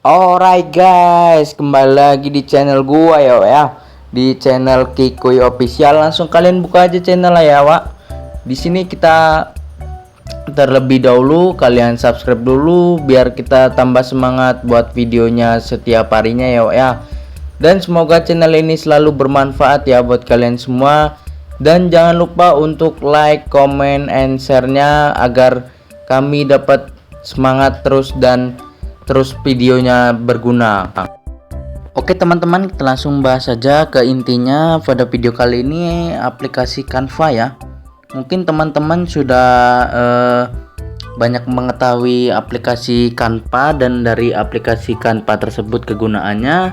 Alright guys, kembali lagi di channel gua ya. Di channel Kikuy Official. Langsung kalian buka aja channel ya, Wak. Di sini kita terlebih dahulu kalian subscribe dulu biar kita tambah semangat buat videonya setiap harinya ya. Dan semoga channel ini selalu bermanfaat ya buat kalian semua. Dan jangan lupa untuk like, comment, and share-nya agar kami dapat semangat terus dan terus videonya berguna. Oke teman-teman, kita langsung bahas saja ke intinya pada video kali ini, aplikasi Canva ya. Mungkin teman-teman sudah banyak mengetahui aplikasi Canva dan dari aplikasi Canva tersebut kegunaannya,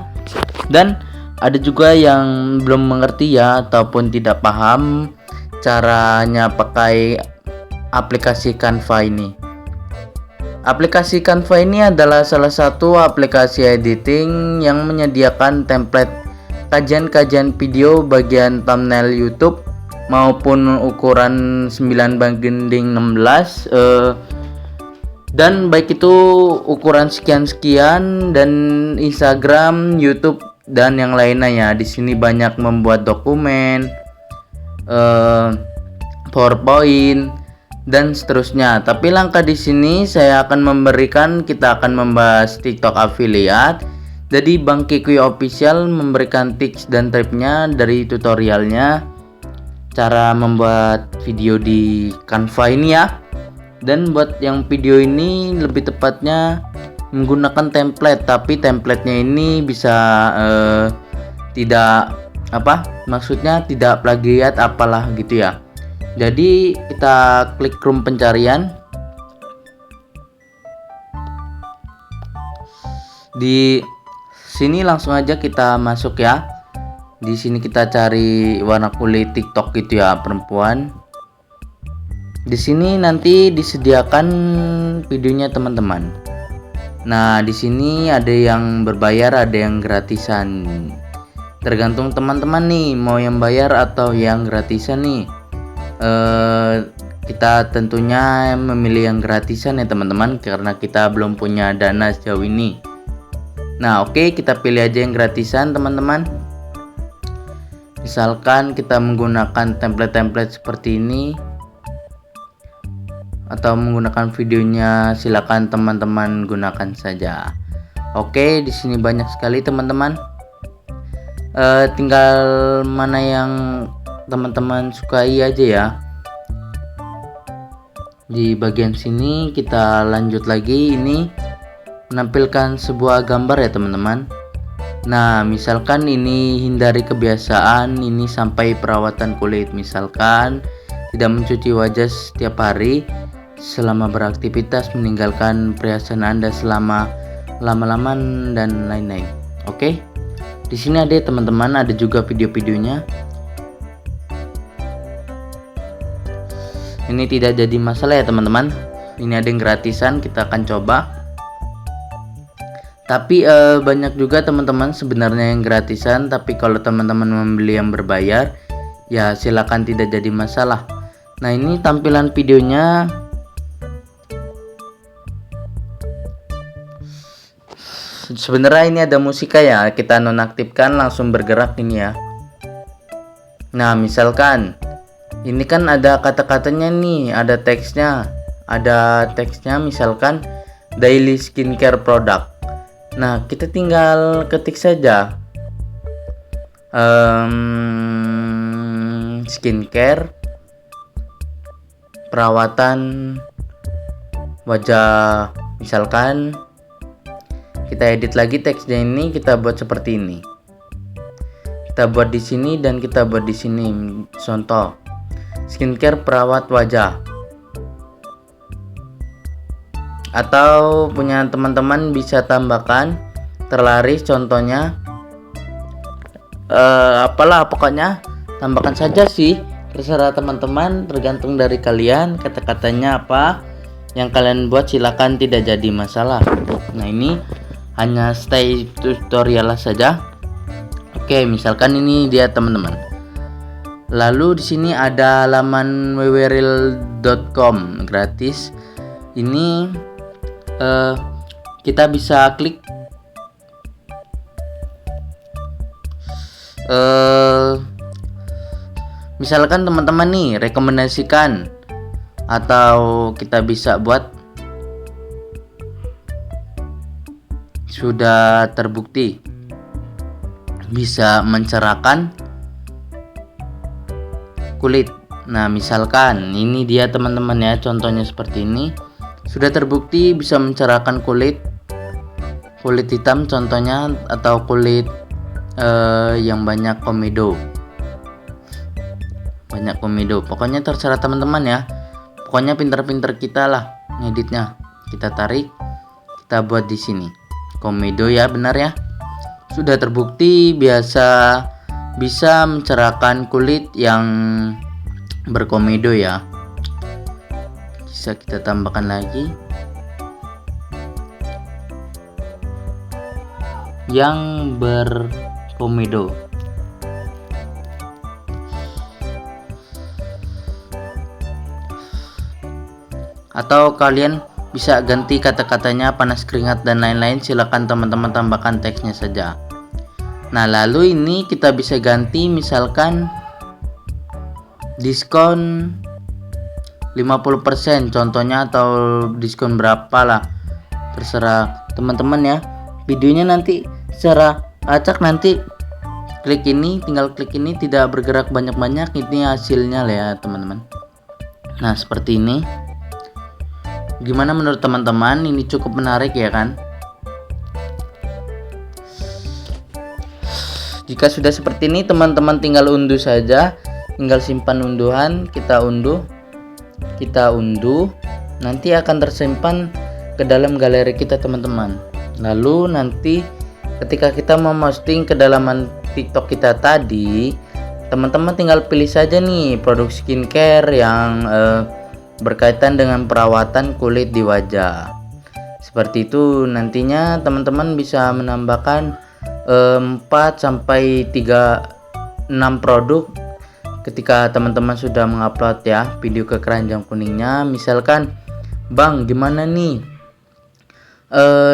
dan ada juga yang belum mengerti ya ataupun tidak paham caranya pakai aplikasi Canva ini. Aplikasi Canva ini adalah salah satu aplikasi editing yang menyediakan template kajian-kajian video bagian thumbnail YouTube maupun ukuran 9:16 dan baik itu ukuran sekian-sekian dan Instagram, YouTube dan yang lainnya ya. Di sini banyak membuat dokumen, PowerPoint dan seterusnya. Tapi langkah di sini saya akan kita akan membahas TikTok affiliate. Jadi Bang Kikuy Official memberikan tips dan triknya dari tutorialnya cara membuat video di Canva ini ya. Dan buat yang video ini lebih tepatnya menggunakan template, tapi templatenya ini bisa tidak maksudnya tidak plagiat apalah gitu ya. Jadi kita klik room pencarian. Di sini langsung aja kita masuk ya. Di sini kita cari warna kulit TikTok gitu ya, perempuan. Di sini nanti disediakan videonya teman-teman. Nah, di sini ada yang berbayar, ada yang gratisan. Tergantung teman-teman nih mau yang bayar atau yang gratisan nih. Kita tentunya memilih yang gratisan ya teman-teman, karena kita belum punya dana sejauh ini. Nah oke, kita pilih aja yang gratisan teman-teman. Misalkan kita menggunakan template-template seperti ini atau menggunakan videonya, silakan teman-teman gunakan saja. Oke, di sini banyak sekali teman-teman. Tinggal mana yang teman-teman sukai aja ya. Di bagian sini kita lanjut lagi, ini menampilkan sebuah gambar ya teman-teman. Nah misalkan ini hindari kebiasaan ini sampai perawatan kulit, misalkan tidak mencuci wajah setiap hari selama beraktivitas, meninggalkan perhiasan Anda selama lama-lama dan lain-lain. Oke, di sini ada teman-teman, ada juga video-videonya. Ini tidak jadi masalah ya teman-teman. Ini ada yang gratisan, kita akan coba. Tapi banyak juga teman-teman sebenarnya yang gratisan. Tapi kalau teman-teman membeli yang berbayar, ya silakan, tidak jadi masalah. Nah ini tampilan videonya. Sebenarnya ini ada musika ya. Kita nonaktifkan, langsung bergerak ini ya. Nah misalkan ini kan ada kata-katanya nih, ada teksnya. Misalkan daily skincare product. Nah, kita tinggal ketik saja skincare, perawatan wajah. Misalkan kita edit lagi teksnya ini, kita buat seperti ini. Kita buat di sini dan kita buat di sini. Contoh skincare perawat wajah. Atau punya teman-teman bisa tambahkan terlaris, contohnya pokoknya tambahkan saja sih, terserah teman-teman, tergantung dari kalian kata-katanya apa yang kalian buat, silakan, tidak jadi masalah. Nah ini hanya stay tutorial saja. Oke, misalkan ini dia teman-teman. Lalu di sini ada laman www.real.com gratis. Ini kita bisa klik misalkan teman-teman nih rekomendasikan, atau kita bisa buat sudah terbukti bisa mencerahkan kulit. Nah, misalkan ini dia teman-teman ya, contohnya seperti ini. Sudah terbukti bisa mencerahkan kulit hitam contohnya, atau kulit yang banyak komedo. Pokoknya terserah teman-teman ya. Pokoknya pinter-pinter kita lah ngeditnya. Kita tarik, kita buat di sini. Komedo ya, benar ya. Sudah terbukti bisa mencerahkan kulit yang berkomedo ya. Bisa kita tambahkan lagi yang berkomedo. Atau kalian bisa ganti kata-katanya panas keringat dan lain-lain, silakan teman-teman tambahkan teksnya saja. Nah, lalu ini kita bisa ganti misalkan diskon 50% contohnya, atau diskon berapa lah, terserah teman-teman ya. Videonya nanti secara acak, nanti tinggal klik ini, tidak bergerak banyak-banyak, ini hasilnya lah ya teman-teman. Nah, seperti ini. Gimana menurut teman-teman? Ini cukup menarik ya kan? Jika sudah seperti ini, teman-teman tinggal unduh saja, tinggal simpan unduhan, kita unduh, nanti akan tersimpan ke dalam galeri kita teman-teman. Lalu nanti ketika kita memposting ke dalaman TikTok kita tadi, teman-teman tinggal pilih saja nih produk skincare yang berkaitan dengan perawatan kulit di wajah. Seperti itu, nantinya teman-teman bisa menambahkan 4 sampai 6 produk ketika teman-teman sudah mengupload ya video ke keranjang kuningnya. Misalkan, Bang, gimana nih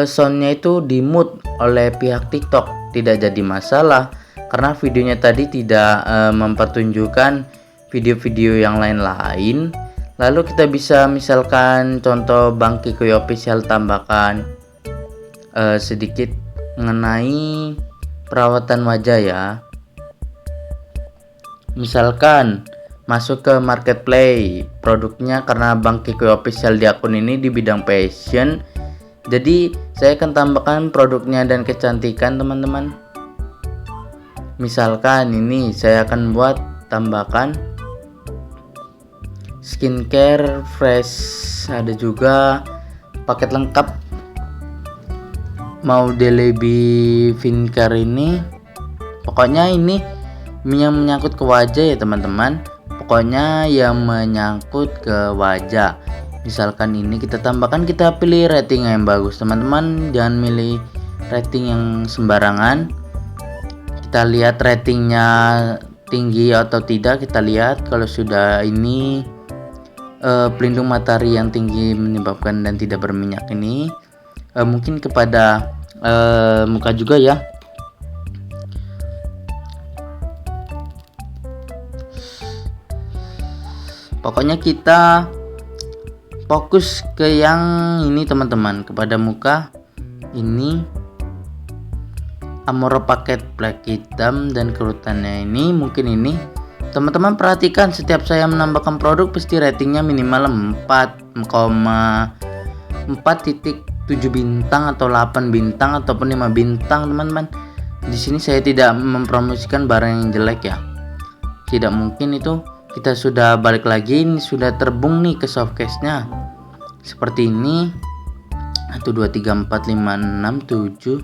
soundnya itu di mute oleh pihak TikTok? Tidak jadi masalah, karena videonya tadi tidak mempertunjukkan video-video yang lain-lain. Lalu kita bisa misalkan contoh Bang Kikoy Official tambahkan sedikit mengenai perawatan wajah ya. Misalkan masuk ke marketplace produknya, karena Bang Kikoy Official di akun ini di bidang fashion, jadi saya akan tambahkan produknya dan kecantikan teman-teman. Misalkan ini saya akan buat tambahkan skincare fresh, ada juga paket lengkap mau Delebi Vincare ini. Pokoknya ini yang menyangkut ke wajah ya teman-teman, pokoknya yang menyangkut ke wajah. Misalkan ini kita tambahkan, kita pilih rating yang bagus teman-teman, jangan milih rating yang sembarangan. Kita lihat ratingnya tinggi atau tidak. Kita lihat kalau sudah ini pelindung matahari yang tinggi menyebabkan dan tidak berminyak ini, mungkin kepada muka juga ya. Pokoknya kita fokus ke yang ini teman-teman, kepada muka ini Amora paket black hitam dan kerutannya ini. Mungkin ini teman-teman perhatikan, setiap saya menambahkan produk pasti ratingnya minimal 4.7 bintang atau 8 bintang ataupun 5 bintang teman-teman. Di sini saya tidak mempromosikan barang yang jelek ya, tidak mungkin itu. Kita sudah balik lagi, ini sudah terbung nih ke softcase-nya seperti ini. 1 2 3 4 5 6 7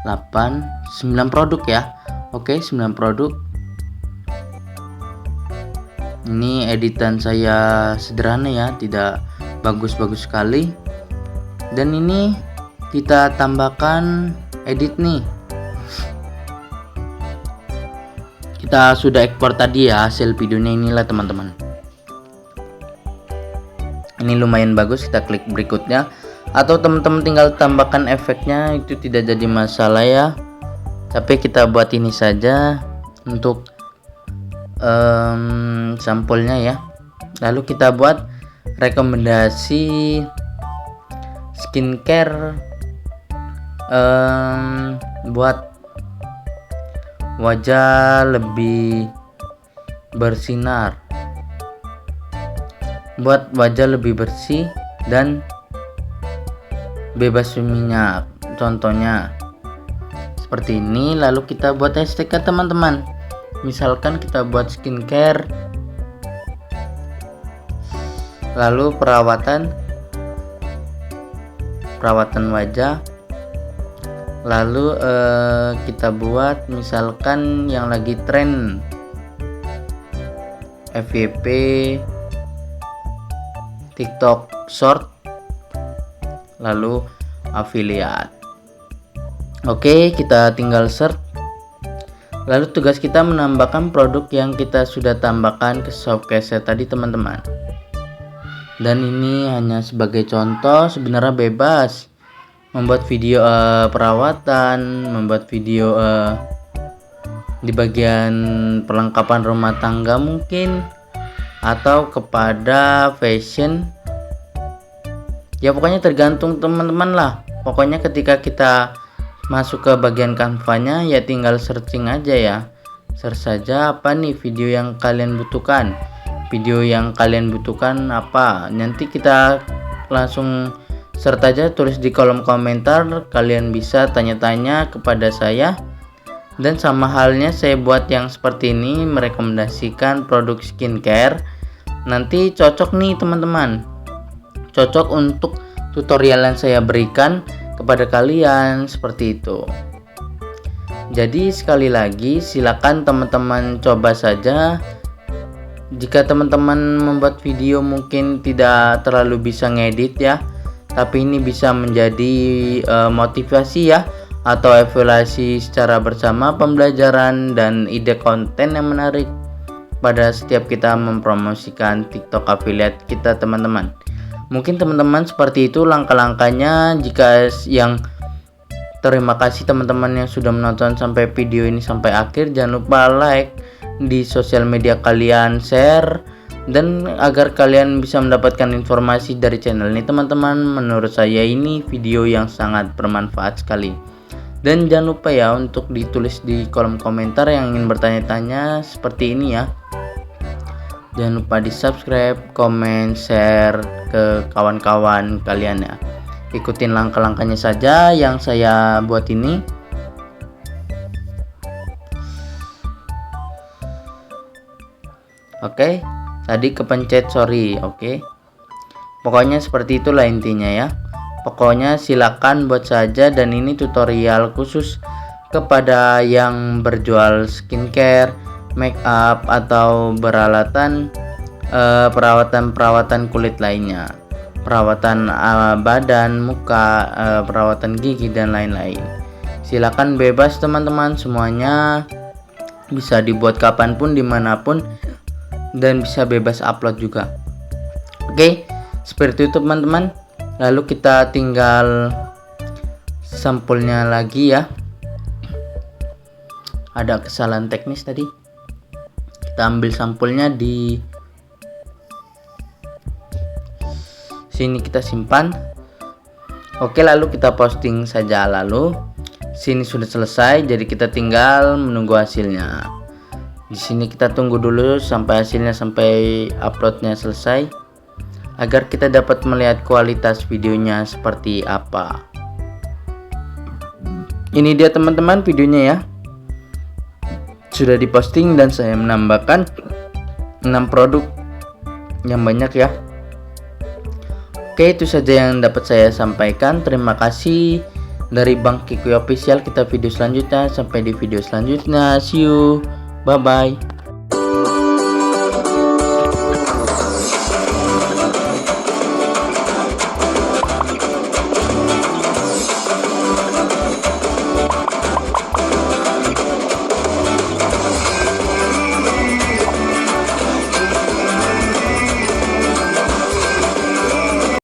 8 9 produk ya. Oke, 9 produk. Ini editan saya sederhana ya, tidak bagus-bagus sekali. Dan ini kita tambahkan edit nih. Kita sudah ekspor tadi ya hasil videonya, inilah teman-teman. Ini lumayan bagus, kita klik berikutnya. atau teman-teman tinggal tambahkan efeknya, itu tidak jadi masalah ya. Tapi kita buat ini saja untuk sampulnya ya. Lalu kita buat rekomendasi skincare buat wajah lebih bersinar, buat wajah lebih bersih dan bebas minyak, contohnya seperti ini. Lalu kita buat hashtag teman-teman, misalkan kita buat skincare, lalu perawatan wajah, lalu kita buat misalkan yang lagi tren FYP, TikTok Short, lalu affiliate. Oke, kita tinggal search. Lalu tugas kita menambahkan produk yang kita sudah tambahkan ke showcase tadi teman-teman. Dan ini hanya sebagai contoh, sebenarnya bebas membuat video perawatan, membuat video di bagian perlengkapan rumah tangga mungkin, atau kepada fashion. Ya pokoknya tergantung teman-teman lah. Pokoknya ketika kita masuk ke bagian kanvanya ya tinggal searching aja ya. Search saja apa nih video yang kalian butuhkan. Video yang kalian butuhkan apa? Nanti kita langsung search aja, tulis di kolom komentar. Kalian bisa tanya-tanya kepada saya. Dan sama halnya saya buat yang seperti ini, merekomendasikan produk skincare. Nanti cocok nih teman-teman. Cocok untuk tutorial yang saya berikan kepada kalian seperti itu. Jadi sekali lagi silakan teman-teman coba saja. Jika teman-teman membuat video mungkin tidak terlalu bisa ngedit ya, tapi ini bisa menjadi motivasi ya, atau evaluasi secara bersama, pembelajaran dan ide konten yang menarik pada setiap kita mempromosikan TikTok affiliate kita teman-teman. Mungkin teman-teman seperti itu langkah-langkahnya. Jika yang terima kasih teman-teman yang sudah menonton sampai video ini sampai akhir. Jangan lupa like di sosial media kalian, share, dan agar kalian bisa mendapatkan informasi dari channel ini teman-teman. Menurut saya ini video yang sangat bermanfaat sekali. Dan jangan lupa ya untuk ditulis di kolom komentar yang ingin bertanya-tanya seperti ini ya. Jangan lupa di subscribe, komen, share ke kawan-kawan kalian ya. Ikutin langkah-langkahnya saja yang saya buat ini. Oke, tadi kepencet sorry. Oke, pokoknya seperti itulah intinya ya. Pokoknya silakan buat saja, dan ini tutorial khusus kepada yang berjual skincare, make up, atau beralatan perawatan kulit lainnya, perawatan badan, muka, perawatan gigi dan lain-lain. Silakan bebas teman-teman, semuanya bisa dibuat kapanpun dimanapun dan bisa bebas upload juga. Oke, seperti itu teman-teman. Lalu kita tinggal sampulnya lagi ya. Ada kesalahan teknis tadi. Kita ambil sampulnya di sini, kita simpan. Oke, lalu kita posting saja. Lalu sini sudah selesai, jadi kita tinggal menunggu hasilnya. Di sini kita tunggu dulu sampai hasilnya, sampai uploadnya selesai, agar kita dapat melihat kualitas videonya seperti apa. Ini dia teman-teman videonya ya. Sudah diposting dan saya menambahkan 6 produk yang banyak ya. Oke, itu saja yang dapat saya sampaikan. Terima kasih dari Bang Kikuy Official. Kita video selanjutnya, sampai di video selanjutnya. See you. Bye bye.